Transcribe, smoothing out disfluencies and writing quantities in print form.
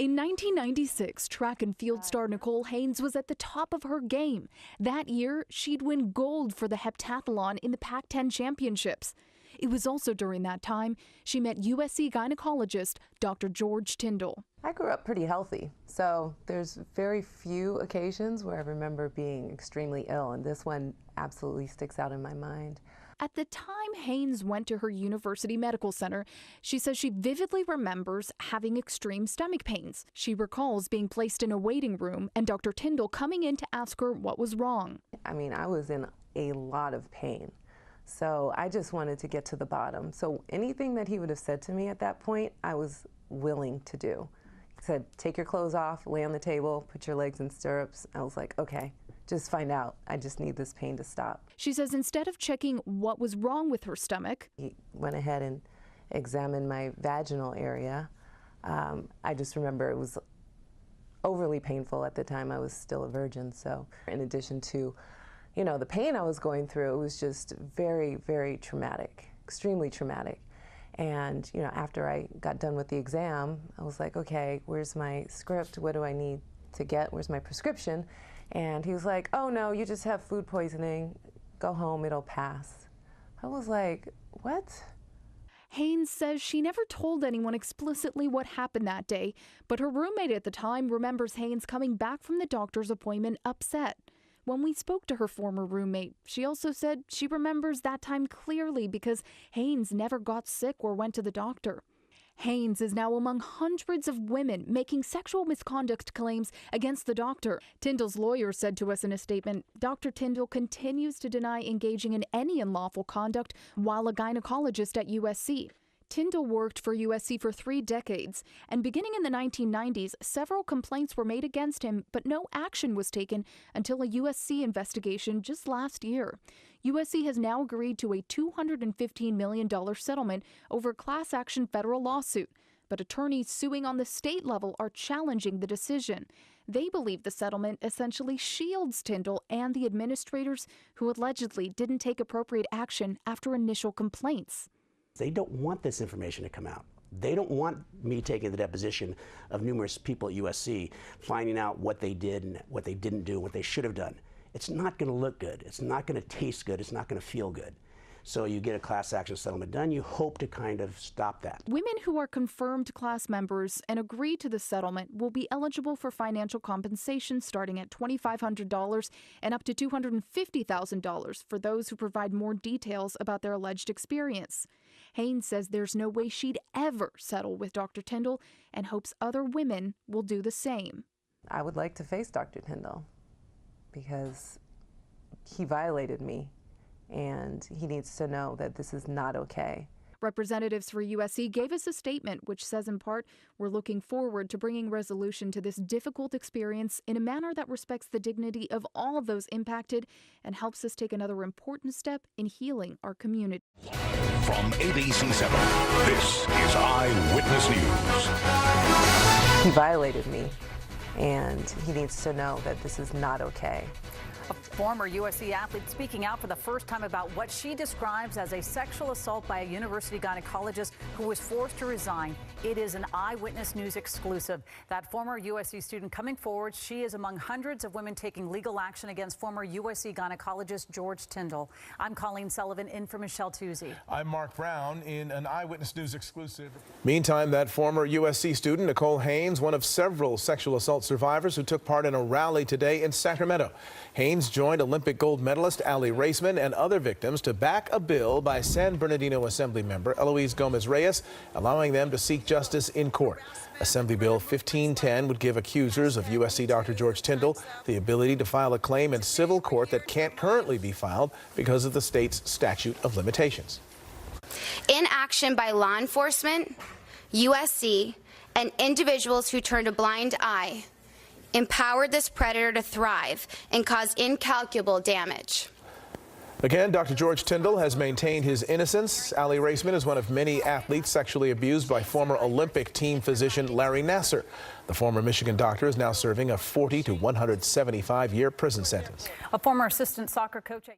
In 1996, track and field star Nicole Haynes was at the top of her game. That year, she'd win gold for the heptathlon in the Pac-10 championships. It was also during that time she met USC gynecologist Dr. George Tyndall. I grew up pretty healthy, so there's very few occasions where I remember being extremely ill, and this one absolutely sticks out in my mind. At the time Haynes went to her university medical center, she says she vividly remembers having extreme stomach pains. She recalls being placed in a waiting room and Dr. Tyndall coming in to ask her what was wrong. I mean, I was in a lot of pain, so I just wanted to get to the bottom. So anything that he would have said to me at that point, I was willing to do. He said, take your clothes off, lay on the table, put your legs in stirrups. I was like, okay. Just find out. I just need this pain to stop. She says instead of checking what was wrong with her stomach, he went ahead and examined my vaginal area. I just remember it was overly painful at the time. I was still a virgin, so in addition to, you know, the pain I was going through, it was just very, very traumatic, extremely traumatic. And, you know, after I got done with the exam, I was like, okay, where's my script? What do I need to get? Where's my prescription? And he was like, oh no, you just have food poisoning. Go home, it'll pass. I was like, what? Haynes says she never told anyone explicitly what happened that day, but her roommate at the time remembers Haynes coming back from the doctor's appointment upset. When we spoke to her former roommate, she also said she remembers that time clearly because Haynes never got sick or went to the doctor. Haynes is now among hundreds of women making sexual misconduct claims against the doctor. Tyndall's lawyer said to us in a statement, Dr. Tyndall continues to deny engaging in any unlawful conduct while a gynecologist at USC. Tyndall worked for USC for 3 decades, and beginning in the 1990s, several complaints were made against him, but no action was taken until a USC investigation just last year. USC has now agreed to a $215 million settlement over a class action federal lawsuit, but attorneys suing on the state level are challenging the decision. They believe the settlement essentially shields Tyndall and the administrators who allegedly didn't take appropriate action after initial complaints. They don't want this information to come out. They don't want me taking the deposition of numerous people at USC, finding out what they did and what they didn't do, what they should have done. It's not going to look good. It's not going to taste good. It's not going to feel good. So you get a class action settlement done, you hope to kind of stop that. Women who are confirmed class members and agree to the settlement will be eligible for financial compensation starting at $2,500 and up to $250,000 for those who provide more details about their alleged experience. Haynes says there's no way she'd ever settle with Dr. Tyndall and hopes other women will do the same. I would like to face Dr. Tyndall because he violated me. And he needs to know that this is not okay. Representatives for USC gave us a statement which says in part, we're looking forward to bringing resolution to this difficult experience in a manner that respects the dignity of all of those impacted and helps us take another important step in healing our community. From ABC7, this is Eyewitness News. He violated me, and he needs to know that this is not okay. A former USC athlete speaking out for the first time about what she describes as a sexual assault by a university gynecologist who was forced to resign. It is an Eyewitness News exclusive. That former USC student coming forward, she is among hundreds of women taking legal action against former USC gynecologist George Tyndall. I'm Colleen Sullivan in for Michelle Tuzzi. I'm Mark Brown in an Eyewitness News exclusive. Meantime, that former USC student, Nicole Haynes, one of several sexual assault survivors who took part in a rally today in Sacramento. Haynes joined Olympic gold medalist Arias and other victims to back a bill by San Bernardino Assembly member Eloise Gomez-Reyes, allowing them to seek justice in court. Assembly Bill 1510 would give accusers of USC Dr. George Tyndall the ability to file a claim in civil court that can't currently be filed because of the state's statute of limitations. Inaction by law enforcement, USC, and individuals who turned a blind eye empowered this predator to thrive and cause incalculable damage. Again, Dr. George Tyndall has maintained his innocence. Ali Raceman is one of many athletes sexually abused by former Olympic team physician Larry Nassar. The former Michigan doctor is now serving a 40 to 175-year prison sentence. A former assistant soccer coach